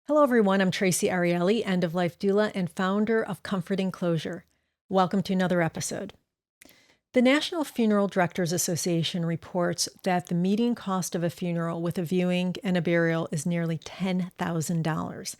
Hello, everyone. I'm Tracy Ariely, end-of-life doula and founder of Comforting Closure. Welcome to another episode. The National Funeral Directors Association reports that the median cost of a funeral with a viewing and a burial is nearly $10,000.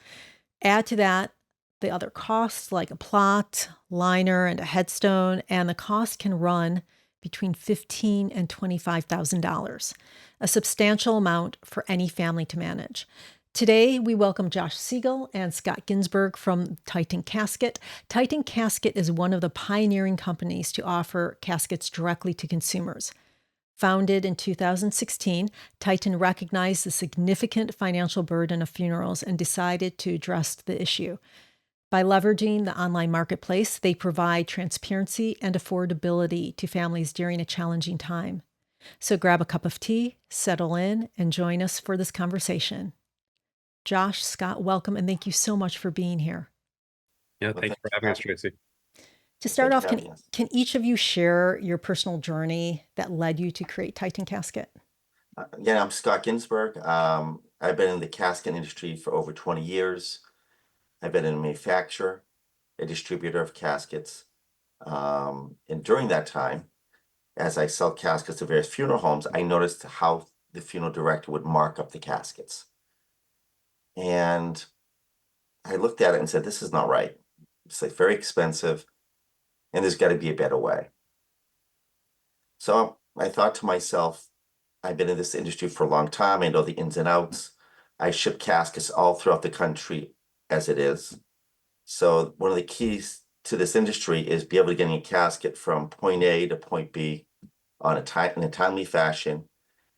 Add to that the other costs like a plot, liner, and a headstone, and the cost can run between $15,000 and $25,000, a substantial amount for any family to manage. Today, we welcome Josh Siegel and Scott Ginsberg from Titan Casket. Titan Casket is one of the pioneering companies to offer caskets directly to consumers. Founded in 2016, Titan recognized the significant financial burden of funerals and decided to address the issue. By leveraging the online marketplace, they provide transparency and affordability to families during a challenging time. So grab a cup of tea, settle in, and join us for this conversation. Josh, Scott, welcome, and thank you so much for being here. Yeah, thank you for having us, Tracy. To start Thank off, you for having us. can each of you share your personal journey that led you to create Titan Casket? Again, I'm Scott Ginsberg. I've been in the casket industry for over 20 years. I've been in a manufacturer, a distributor of caskets. And during that time, as I sell caskets to various funeral homes, I noticed how the funeral director would mark up the caskets. And I looked at it and said, this is not right. It's like very expensive, and there's got to be a better way. So I thought to myself, I've been in this industry for a long time. I know the ins and outs. I ship caskets all throughout the country as it is. So one of the keys to this industry is be able to get a casket from point A to point B in a timely fashion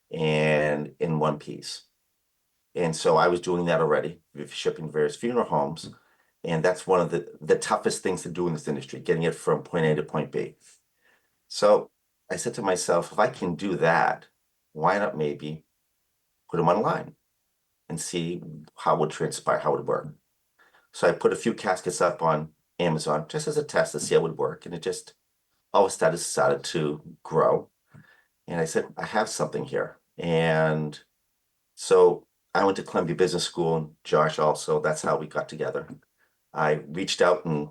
and in one piece. And so I was doing that already, shipping various funeral homes. And that's one of the toughest things to do in this industry, getting it from point A to point B. So I said to myself, if I can do that, why not maybe put them online and see how it would transpire, how it would work. So I put a few caskets up on Amazon just as a test to see how it would work. And it just all of a sudden started to grow. And I said, I have something here. And so I went to Columbia Business School, and Josh also. That's how we got together. I reached out and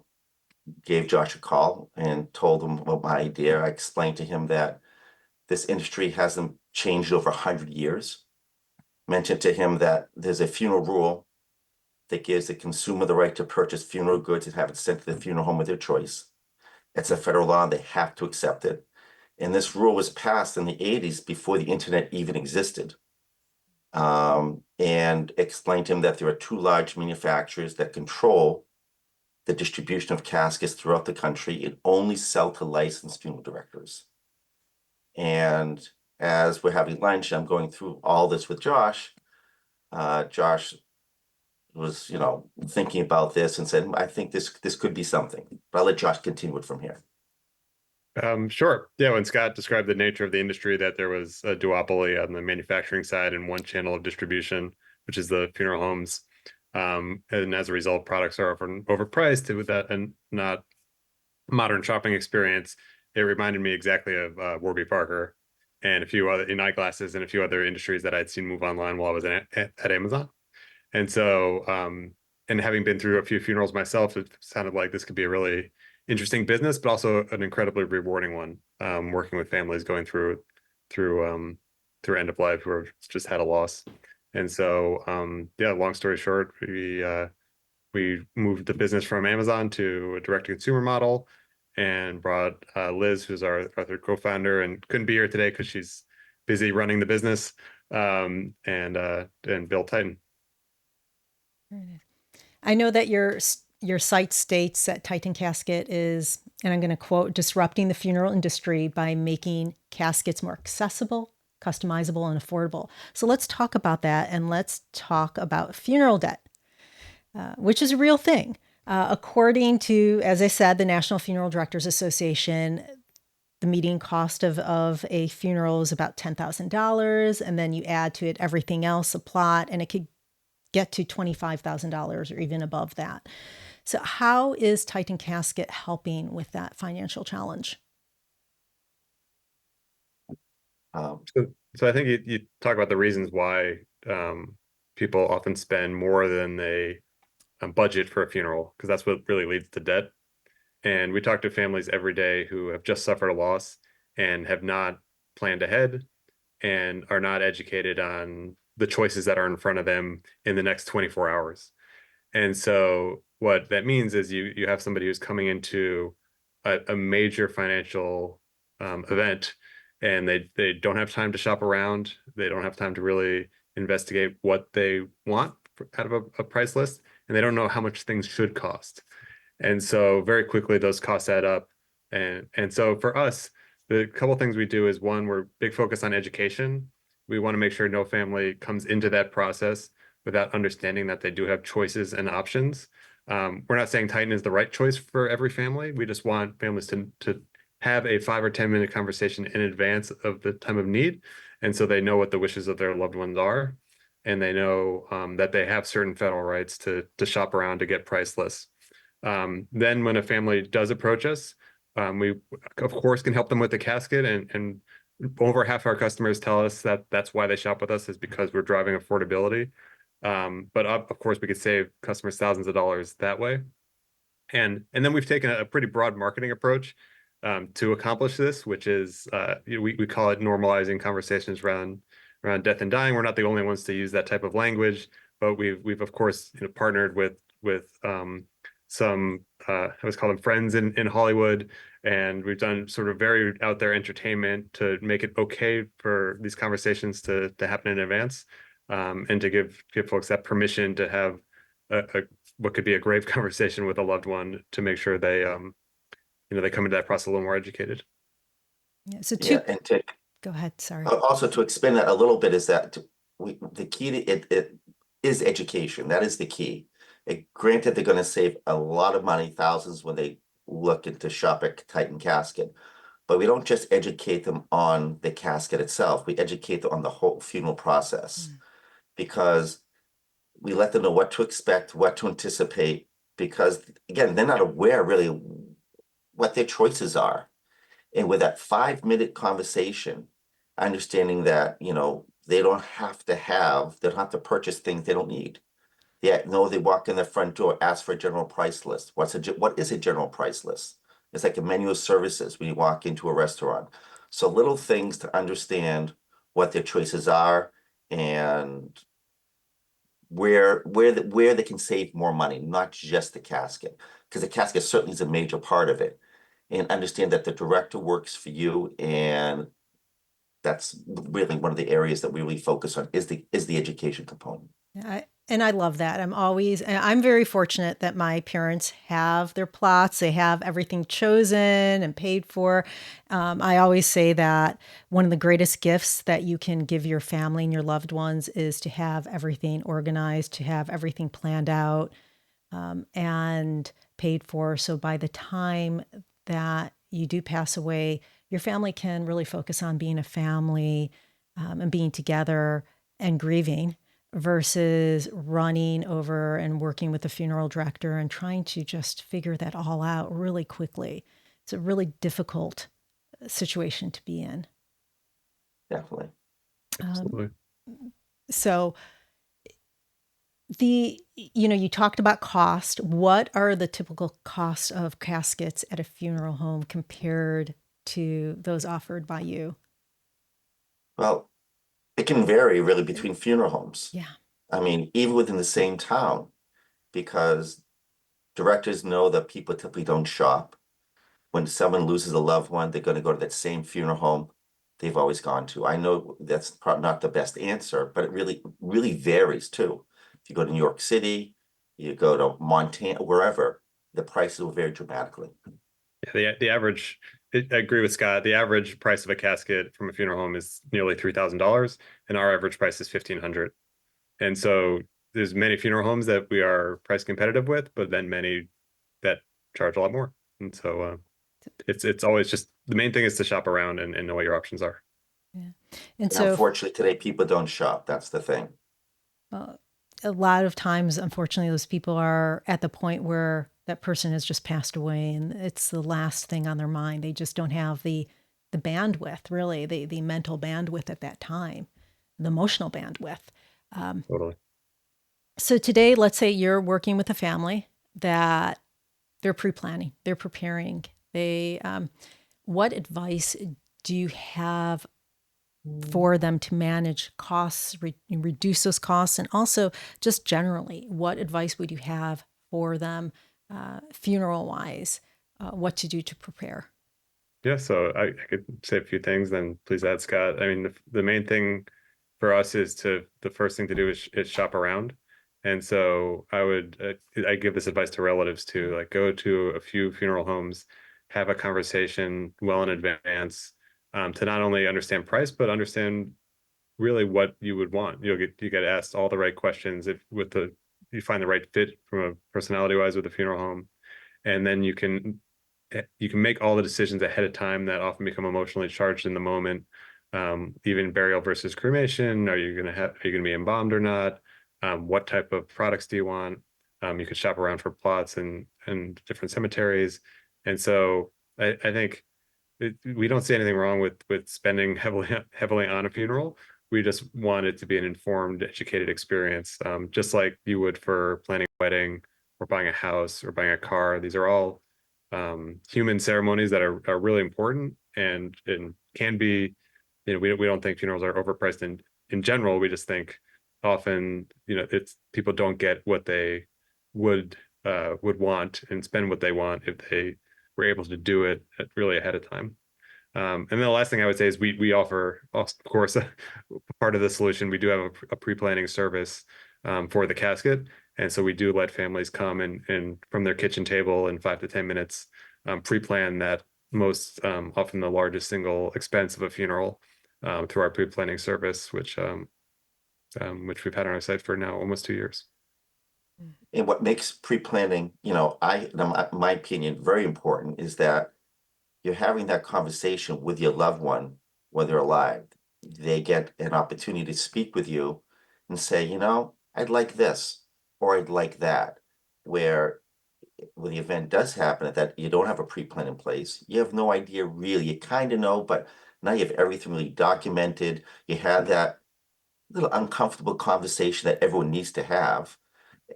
gave Josh a call and told him about my idea. I explained to him that this industry hasn't changed over 100 years. Mentioned to him that there's a funeral rule that gives the consumer the right to purchase funeral goods and have it sent to the funeral home of their choice. It's a federal law, and they have to accept it. And this rule was passed in the 80s before the internet even existed. And explained to him that there are two large manufacturers that control the distribution of caskets throughout the country and only sell to licensed funeral directors. And as we're having lunch, I'm going through all this with Josh. Josh was, thinking about this and said, I think this could be something. But I'll let Josh continue it from here. Sure. Yeah, when Scott described the nature of the industry, that there was a duopoly on the manufacturing side and one channel of distribution, which is the funeral homes. And as a result, products are often overpriced with that and not modern shopping experience. It reminded me exactly of Warby Parker and a few other in eyeglasses and a few other industries that I'd seen move online while I was at Amazon. And so, and having been through a few funerals myself, it sounded like this could be a really interesting business, but also an incredibly rewarding one. Working with families going through end of life who have just had a loss. And so, yeah, long story short, we moved the business from Amazon to a direct to consumer model, and brought Liz, who's our third co-founder, and couldn't be here today because she's busy running the business, and built Titan. I know that your site states that Titan Casket is, and I'm going to quote, disrupting the funeral industry by making caskets more accessible, customizable, and affordable. So let's talk about that, and let's talk about funeral debt, which is a real thing. According to, as I said, the National Funeral Directors Association, the median cost of a funeral is about $10,000. And then you add to it everything else, a plot, and it could get to $25,000 or even above that. So how is Titan Casket helping with that financial challenge? So I think you talk about the reasons why people often spend more than they budget for a funeral, because that's what really leads to debt. And we talk to families every day who have just suffered a loss and have not planned ahead and are not educated on the choices that are in front of them in the next 24 hours. And so what that means is you have somebody who's coming into a major financial event, and they don't have time to shop around. They don't have time to really investigate what they want out of a price list, and they don't know how much things should cost. And so very quickly those costs add up. And so for us, the couple things we do is, one, we're big focus on education. We want to make sure no family comes into that process without understanding that they do have choices and options. We're not saying Titan is the right choice for every family. We just want families to have a 5 or 10 minute conversation in advance of the time of need. And so they know what the wishes of their loved ones are. And they know that they have certain federal rights to shop around to get price lists. Then when a family does approach us, we of course can help them with the casket, and over half our customers tell us that that's why they shop with us, is because we're driving affordability. But of course we could save customers thousands of dollars that way. And then we've taken a pretty broad marketing approach to accomplish this, which is we call it normalizing conversations around death and dying. We're not the only ones to use that type of language, but we've of course partnered with some I always call them friends in Hollywood, and we've done sort of very out there entertainment to make it okay for these conversations to happen in advance, and to give folks that permission to have a what could be a grave conversation with a loved one, to make sure they they come into that process a little more educated. Yeah. So Yeah, and to go ahead. Sorry. also to expand that a little bit is that the key to it is education. That is the key. Granted, they're going to save a lot of money, thousands, when they look into shop at Titan Casket, but we don't just educate them on the casket itself. We educate them on the whole funeral process, because we let them know what to expect, what to anticipate, because again, they're not aware really what their choices are. And with that 5 minute conversation, understanding that, they don't have to purchase things they don't need. Yeah, no, they walk in the front door, ask for a general price list. What is a general price list? It's like a menu of services when you walk into a restaurant. So little things to understand what their choices are, and where they can save more money, not just the casket, because the casket certainly is a major part of it. And understand that the director works for you, and that's really one of the areas that we really focus on is the education component. And I love that. I'm very fortunate that my parents have their plots. They have everything chosen and paid for. I always say that one of the greatest gifts that you can give your family and your loved ones is to have everything organized, to have everything planned out, and paid for. So by the time that you do pass away, your family can really focus on being a family, and being together and grieving, versus running over and working with the funeral director and trying to just figure that all out really quickly. It's a really difficult situation to be in. Definitely. Absolutely. So you talked about cost. What are the typical costs of caskets at a funeral home compared to those offered by you? Well, it can vary really between funeral homes. Yeah. I mean, even within the same town, because directors know that people typically don't shop. When someone loses a loved one, they're going to go to that same funeral home they've always gone to. I know that's probably not the best answer, but it really varies too. If you go to New York City, you go to Montana, wherever, the prices will vary dramatically. Yeah, the average. I agree with Scott. The average price of a casket from a funeral home is nearly $3,000, and our average price is $1,500. And so there's many funeral homes that we are price competitive with, but then many that charge a lot more. And so it's always just, the main thing is to shop around and know what your options are. Yeah. And And so unfortunately, today people don't shop. That's the thing. uh, a lot of times, unfortunately, those people are at the point where that person has just passed away and it's the last thing on their mind. They just don't have the the bandwidth, really, the mental bandwidth at that time, the emotional bandwidth. Totally. So today, let's say you're working with a family that they're pre-planning, they're preparing. What advice do you have for them to manage costs, reduce those costs, and also just generally, what advice would you have for them, funeral-wise, what to do to prepare? Yeah, so I could say a few things, then please add, Scott. I mean, the main thing for us is the first thing to do is shop around. And so I give this advice to relatives too, like go to a few funeral homes, have a conversation well in advance, to not only understand price, but understand really what you would want. You get asked all the right questions if you find the right fit from a personality wise with the funeral home, and then you can make all the decisions ahead of time that often become emotionally charged in the moment. Even burial versus cremation. Are you going to be embalmed or not? What type of products do you want? You could shop around for plots and different cemeteries. And so I think we don't see anything wrong with spending heavily on a funeral. We just want it to be an informed, educated experience, just like you would for planning a wedding or buying a house or buying a car. These are all human ceremonies that are really important and can be, we don't think funerals are overpriced in general. We just think often, it's people don't get what they would would want and spend what they want if they were able to do it really ahead of time. And then the last thing I would say is we offer, of course, part of the solution. We do have a pre-planning service for the casket, and so we do let families come and from their kitchen table in 5 to 10 minutes, pre-plan that most often the largest single expense of a funeral through our pre-planning service, which we've had on our site for now almost 2 years. And what makes pre-planning, in my opinion, very important is that you're having that conversation with your loved one when they're alive. They get an opportunity to speak with you and say, I'd like this or I'd like that. Where when the event does happen, that you don't have a pre-plan in place, you have no idea really. You kind of know, but now you have everything really documented. You have that little uncomfortable conversation that everyone needs to have.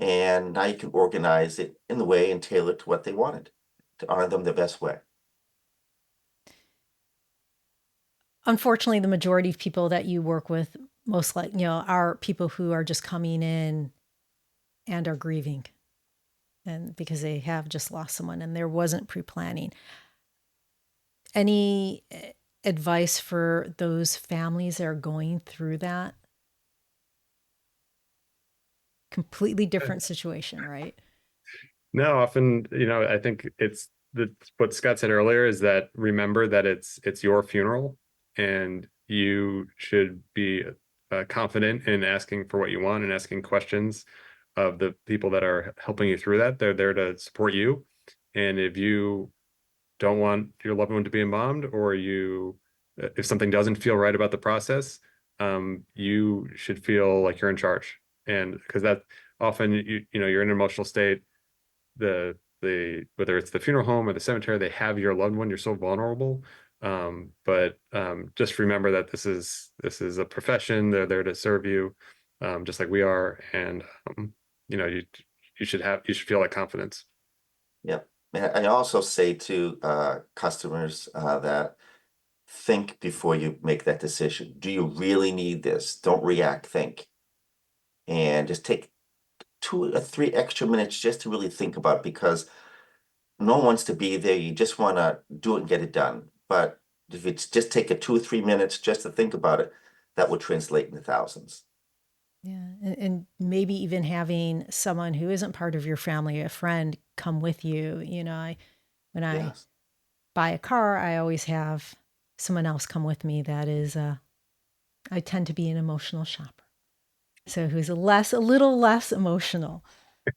And now you can organize it in the way and tailor it to what they wanted to honor them the best way. Unfortunately, the majority of people that you work with, most like, are people who are just coming in and are grieving, and because they have just lost someone and there wasn't pre-planning. Any advice for those families that are going through that? Completely different situation, right? No, often, I think what Scott said earlier is that remember that it's your funeral and you should be confident in asking for what you want and asking questions of the people that are helping you through that. They're there to support you. And if you don't want your loved one to be embalmed, or if something doesn't feel right about the process, you should feel like you're in charge. And because that often, you're in an emotional state, the whether it's the funeral home or the cemetery, they have your loved one. You're so vulnerable. But just remember that this is a profession. They're there to serve you, just like we are. And you know, you you should feel that confidence. Yep. And I also say to customers that think before you make that decision. Do you really need this? Don't react, think. And just take 2 or 3 extra minutes just to really think about it because no one wants to be there. You just want to do it and get it done. But if it's just take a 2 or 3 minutes just to think about it, that would translate into thousands. Yeah. And maybe even having someone who isn't part of your family, a friend, come with you. When I Yes. buy a car, I always have someone else come with me that is, I tend to be an emotional shopper. So who's a little less emotional.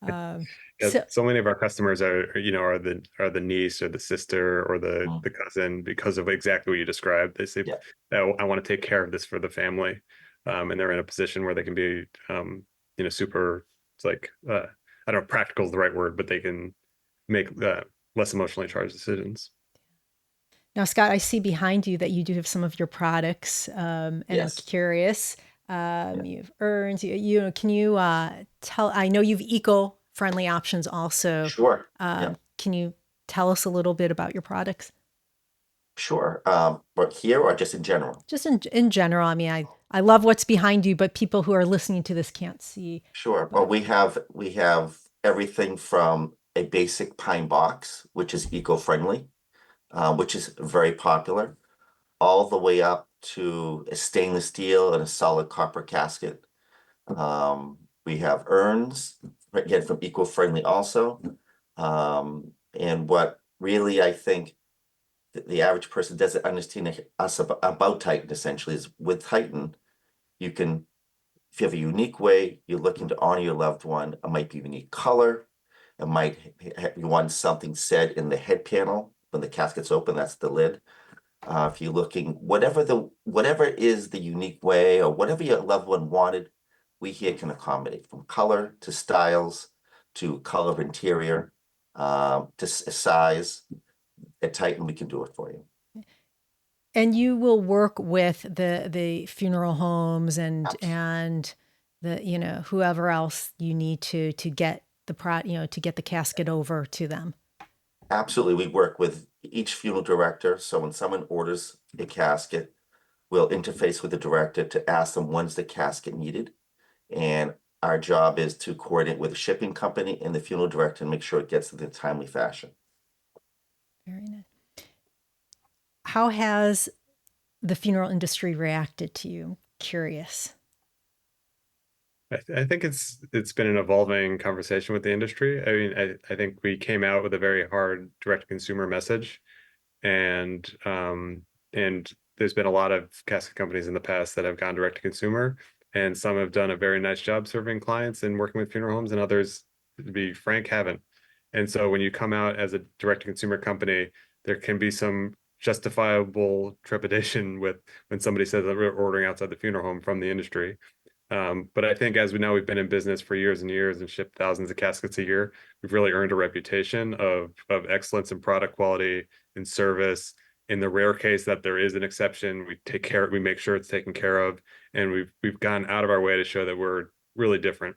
Um, Yeah, so so many of our customers are the niece or the sister or Mm. the cousin because of exactly what you described. They say, Yeah. "Oh, I want to take care of this for the family," and they're in a position where they can be, super. It's like I don't know, if practical is the right word, but they can make less emotionally charged decisions. Now, Scott, I see behind you that you do have some of your products, and I'm Yes. curious. Yeah. You have urns. Can you tell? I know you've eco-friendly options also. Sure. Yeah. Can you tell us a little bit about your products? Sure. But here or just in general? Just in general. I mean, I love what's behind you, but people who are listening to this can't see. Sure. Well, But we have everything from a basic pine box, which is eco-friendly, which is very popular, all the way up to a stainless steel and a solid copper casket. We have urns, again from eco-friendly also. And what really I think the average person doesn't understand us about Titan essentially is with Titan, you can, if you have a unique way you're looking to honor your loved one, it might be a unique color. It might you want something said in the head panel when the casket's open, that's the lid. If you're looking, whatever is the unique way or whatever your loved one wanted, we here can accommodate from color to styles to color of interior, to size. At Titan, we can do it for you. and you will work with the funeral homes Abs- and the whoever else you need to get to get the casket over to them. Absolutely. We work with each funeral director. So when someone orders a casket, we'll interface with the director to ask them when's the casket needed. And our job is to coordinate with the shipping company and the funeral director and make sure it gets in a timely fashion. Very nice. How has the funeral industry reacted to you? Curious. I think it's been an evolving conversation with the industry. I mean, I think we came out with a very hard direct to consumer message, and and there's been a lot of casket companies in the past that have gone direct to consumer, and some have done a very nice job serving clients and working with funeral homes, and others, to be frank, haven't. And so when you come out as a direct to consumer company, there can be some justifiable trepidation with when somebody says that we're ordering outside the funeral home from the industry. But I think as we know, we've been in business for years and years and shipped thousands of caskets a year. We've really earned a reputation of excellence in product quality and service. In the rare case that there is an exception, we make sure it's taken care of, and we've gone out of our way to show that we're really different.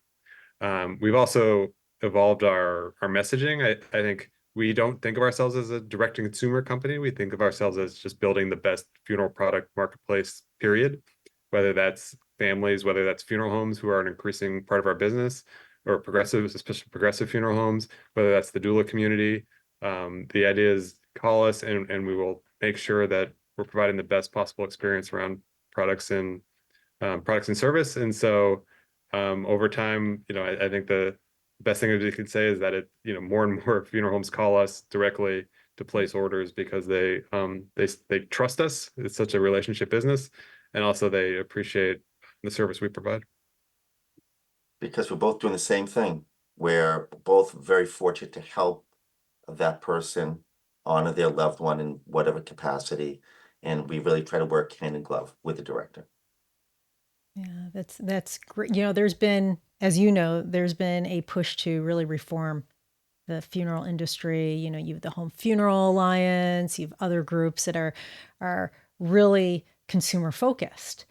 We've also evolved our messaging. I think we don't think of ourselves as a direct to consumer company. We think of ourselves as just building the best funeral product marketplace, period. Whether that's families, whether that's funeral homes who are an increasing part of our business, or progressive, especially progressive funeral homes, whether that's the doula community. The idea is call us and we will make sure that we're providing the best possible experience around products and products and service. And so over time, I think the best thing that we could say is that more and more funeral homes call us directly to place orders because they trust us. It's such a relationship business, and also they appreciate the service we provide. Because we're both doing the same thing. We're both very fortunate to help that person honor their loved one in whatever capacity. And we really try to work hand in glove with the director. Yeah, that's great. There's been, as you know, there's been a push to really reform the funeral industry. You have the Home Funeral Alliance, you have other groups that are really consumer focused.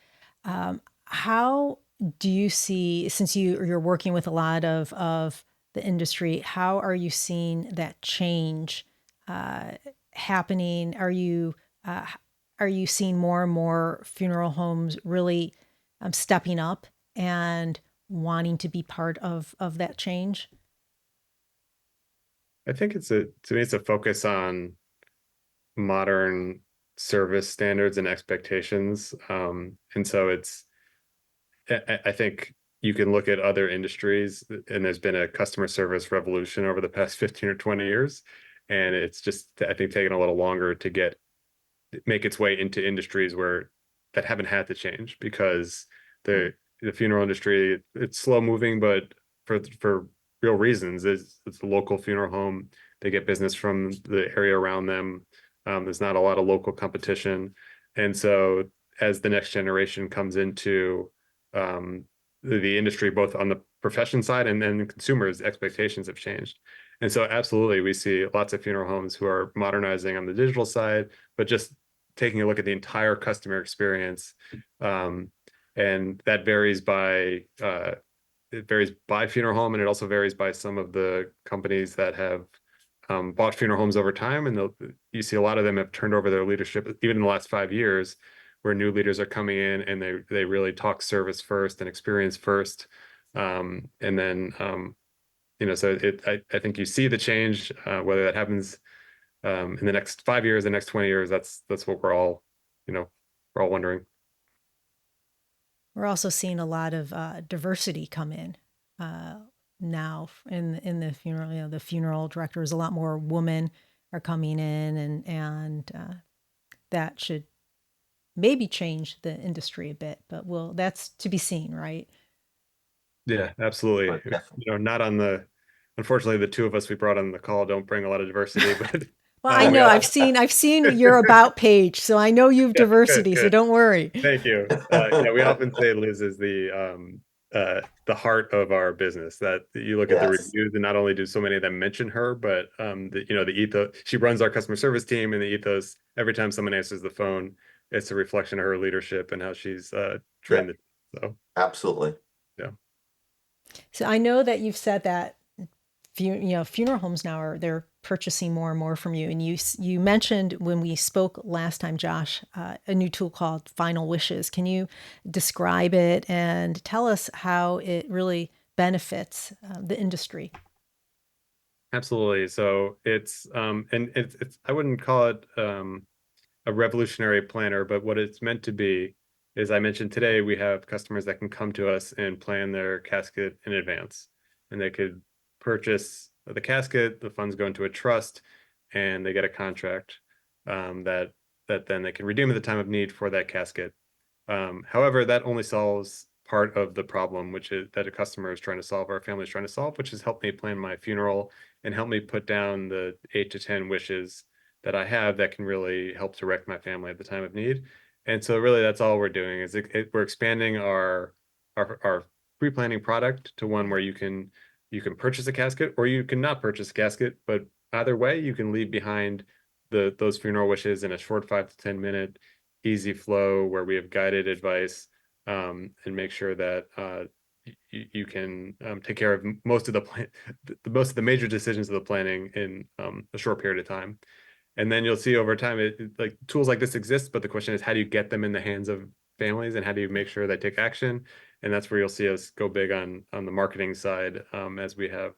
How do you see, since you're working with a lot of the industry, how are you seeing that change happening? Are you seeing more and more funeral homes really stepping up and wanting to be part of that change? I think to me, it's a focus on modern service standards and expectations. And so I think you can look at other industries, and there's been a customer service revolution over the past 15 or 20 years. And it's just, I think, taken a little longer to make its way into industries that haven't had to change because the funeral industry, it's slow moving, but for real reasons. It's a local funeral home. They get business from the area around them. There's not a lot of local competition. And so as the next generation comes into the industry, both on the profession side and then consumers' expectations have changed. And so absolutely, we see lots of funeral homes who are modernizing on the digital side, but just taking a look at the entire customer experience. And that varies by funeral home, and it also varies by some of the companies that have bought funeral homes over time. And you see a lot of them have turned over their leadership, even in the last 5 years, where new leaders are coming in and they really talk service first and experience first. And then so I think you see the change, whether that happens in the next 5 years, the next 20 years. That's what we're all wondering. We're also seeing a lot of diversity come in now in the funeral. The funeral directors, a lot more women are coming in, and that should maybe change the industry a bit. But that's to be seen, right? Yeah, absolutely. Definitely. Not on unfortunately, the two of us we brought on the call don't bring a lot of diversity, but Well, I we know all I've seen your about page, so I know you've good, diversity. So good. don't worry. Thank you. Yeah, we often say Liz is the heart of our business. That you look at the Yes. reviews, and not only do so many of them mention her, but the ethos. She runs our customer service team, and the ethos. Every time someone answers the phone, it's a reflection of her leadership and how she's Yeah, trained the. So absolutely. yeah, So I know that you've said that funeral homes now they're purchasing more and more from you. And you mentioned when we spoke last time, Josh, a new tool called Final Wishes. Can you describe it and tell us how it really benefits the industry? absolutely. So it's I wouldn't call it a revolutionary planner, but what it's meant to be is I mentioned today we have customers that can come to us and plan their casket in advance, and they could purchase the casket, the funds go into a trust, and they get a contract that then they can redeem at the time of need for that casket. However, that only solves part of the problem, which is that a customer is trying to solve, or a family is trying to solve, which is help me plan my funeral and help me put down the 8 to 10 wishes that I have that can really help direct my family at the time of need. And so really that's all we're doing is we're expanding our pre-planning product to one where you can purchase a casket or you can not purchase a casket, but either way you can leave behind those funeral wishes in a short 5 to 10 minute easy flow where we have guided advice, and make sure that you can take care of most of most of the major decisions of the planning in a short period of time. And then you'll see over time, like tools like this exist, but the question is, how do you get them in the hands of families, and how do you make sure they take action? And that's where you'll see us go big on the marketing side, as we have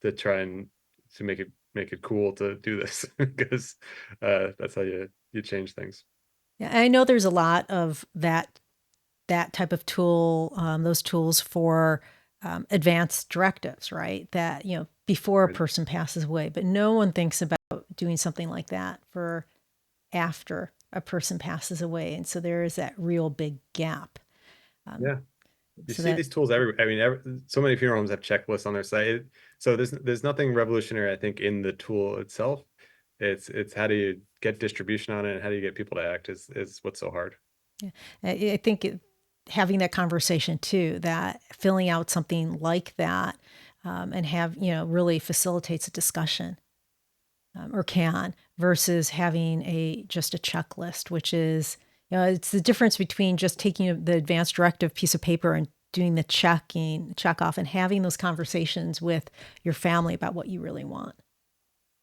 to try and to make it cool to do this because that's how you change things. Yeah, I know there's a lot of that type of tool, those tools for advanced directives, right? That, before a Right. person passes away, but no one thinks about doing something like that for after a person passes away. And so there is that real big gap. Um, Yeah. You so see that, these tools everywhere. I mean, so many funeral homes have checklists on their site. So there's nothing revolutionary, I think, in the tool itself. It's how do you get distribution on it, and how do you get people to act is what's so hard. yeah, I think having that conversation too, that filling out something like that and really facilitates a discussion or can versus having just a checklist, which is, it's the difference between just taking the advanced directive piece of paper and doing the check off and having those conversations with your family about what you really want.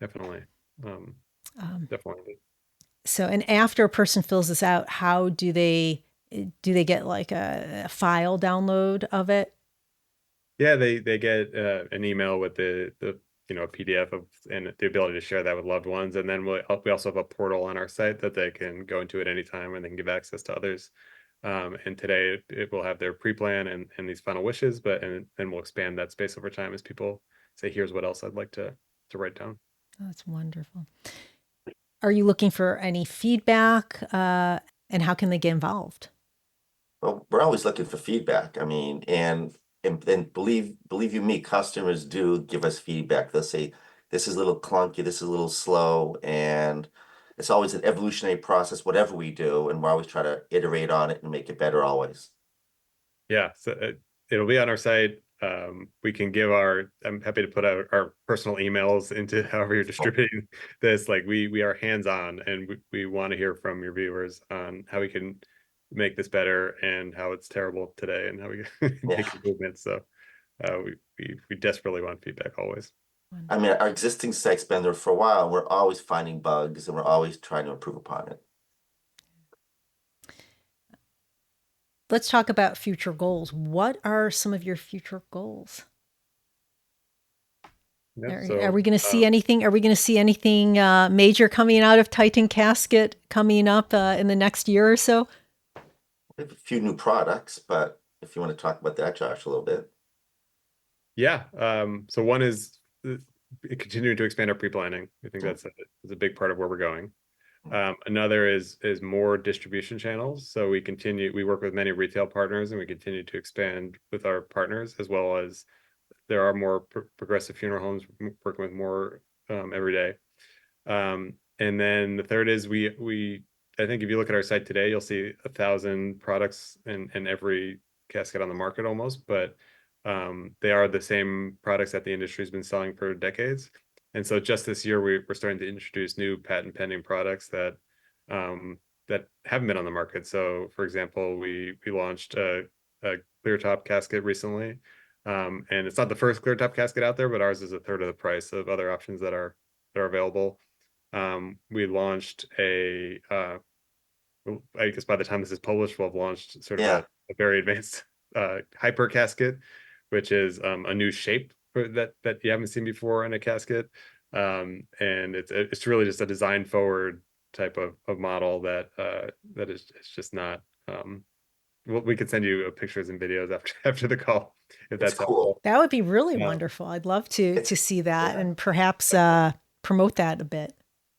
Definitely. Um, Um, definitely. so, and after a person fills this out, how do they get like a file download of it? Yeah, they get an email with the a PDF of and the ability to share that with loved ones, and then we also have a portal on our site that they can go into at any time and they can give access to others. And today it will have their pre-plan and these final wishes, but and then we'll expand that space over time as people say, here's what else I'd like to write down. Oh, that's wonderful. Are you looking for any feedback? And how can they get involved? Well, we're always looking for feedback. I mean, and believe you me, customers do give us feedback. They'll say, this is a little clunky, this is a little slow, and it's always an evolutionary process, whatever we do, and we always try to iterate on it and make it better always. Yeah, so it'll be on our site. we can give I'm happy to put out our personal emails into however you're distributing this. Like we are hands-on, and we want to hear from your viewers on how we can make this better and how it's terrible today and how we can Yeah. make improvements. So we desperately want feedback always. I mean, our existing site's been there for a while. We're always finding bugs and we're always trying to improve upon it. Let's talk about future goals. What are some of your future goals? Yeah, Are we going to see anything? Are we going to see anything major coming out of Titan Casket coming up in the next year or so? We have a few new products, but if you want to talk about that, Josh, a little bit. Yeah. So one is continuing to expand our pre-planning. I think that's a big part of where we're going. Another is more distribution channels. So we work with many retail partners, and we continue to expand with our partners, as well as there are more progressive funeral homes working with more every day. And then the third is I think if you look at our site today, you'll see 1,000 products in every casket on the market almost, but they are the same products that the industry's been selling for decades. And so just this year, we're starting to introduce new patent pending products that haven't been on the market. So, for example, we launched a clear top casket recently, and it's not the first clear top casket out there, but ours is a third of the price of other options that are available. We launched I guess by the time this is published, we'll have launched sort of a very advanced hyper casket, which is a new shape that you haven't seen before in a casket. And it's really just a design forward type of model that is it's just not. We could send you pictures and videos after the call if that's cool. helpful. That would be really wonderful. I'd love to see that and perhaps promote that a bit.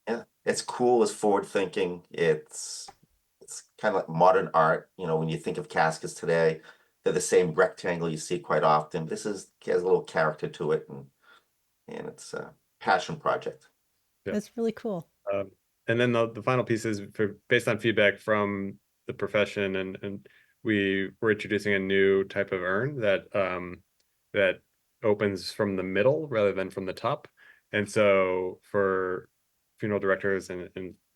Yeah, it's cool. It's forward thinking. It's kind of like modern art. You know, when you think of caskets today, they're the same rectangle you see quite often. This has a little character to it, and it's a passion project. Yeah. That's really cool. And then the final piece is based on feedback from the profession, and we're introducing a new type of urn that opens from the middle rather than from the top. And so for funeral directors and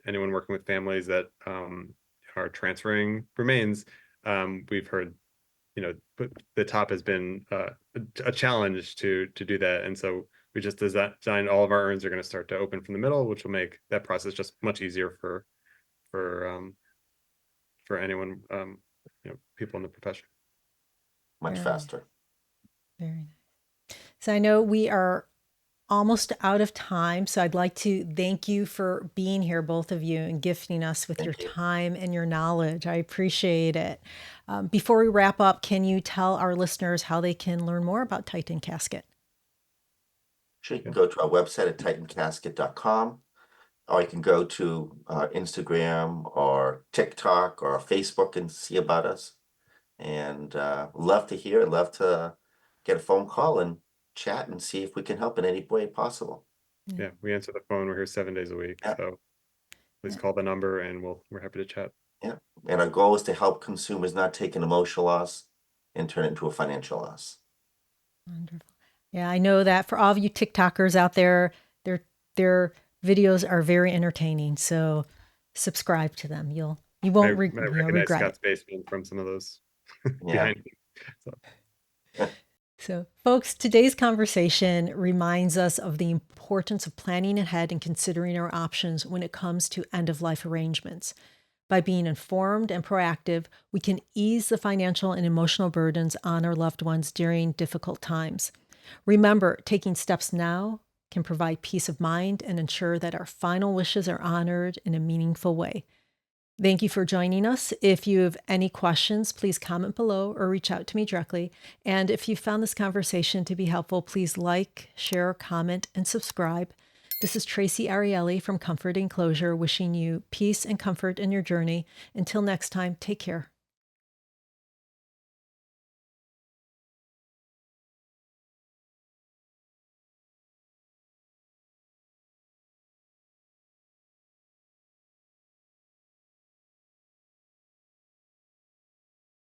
anyone working with families that are transferring remains, we've heard, the top has been a challenge to do that. And so we just designed all of our urns are going to start to open from the middle, which will make that process just much easier for anyone, people in the profession. Much faster. Very nice. So I know we are almost out of time, so I'd like to thank you for being here, both of you, and gifting us with your time and your knowledge. I appreciate it. Before we wrap up, can you tell our listeners how they can learn more about Titan Casket? Sure, you can go to our website at titancasket.com, or you can go to Instagram or TikTok or Facebook and see about us. And love to get a phone call and chat and see if we can help in any way possible. Yeah, we answer the phone. We're here 7 days a week. So please call the number and we're happy to chat. Yeah. And our goal is to help consumers not take an emotional loss and turn it into a financial loss. Wonderful. Yeah, I know that for all of you TikTokers out there, their videos are very entertaining. So subscribe to them. You won't recognize regret Scott's it. basement from some of those behind me. So, folks, today's conversation reminds us of the importance of planning ahead and considering our options when it comes to end-of-life arrangements. By being informed and proactive, we can ease the financial and emotional burdens on our loved ones during difficult times. Remember, taking steps now can provide peace of mind and ensure that our final wishes are honored in a meaningful way. Thank you for joining us. If you have any questions, please comment below or reach out to me directly. And if you found this conversation to be helpful, please like, share, comment, and subscribe. This is Tracy Ariely from Comfort Enclosure, wishing you peace and comfort in your journey. Until next time, take care.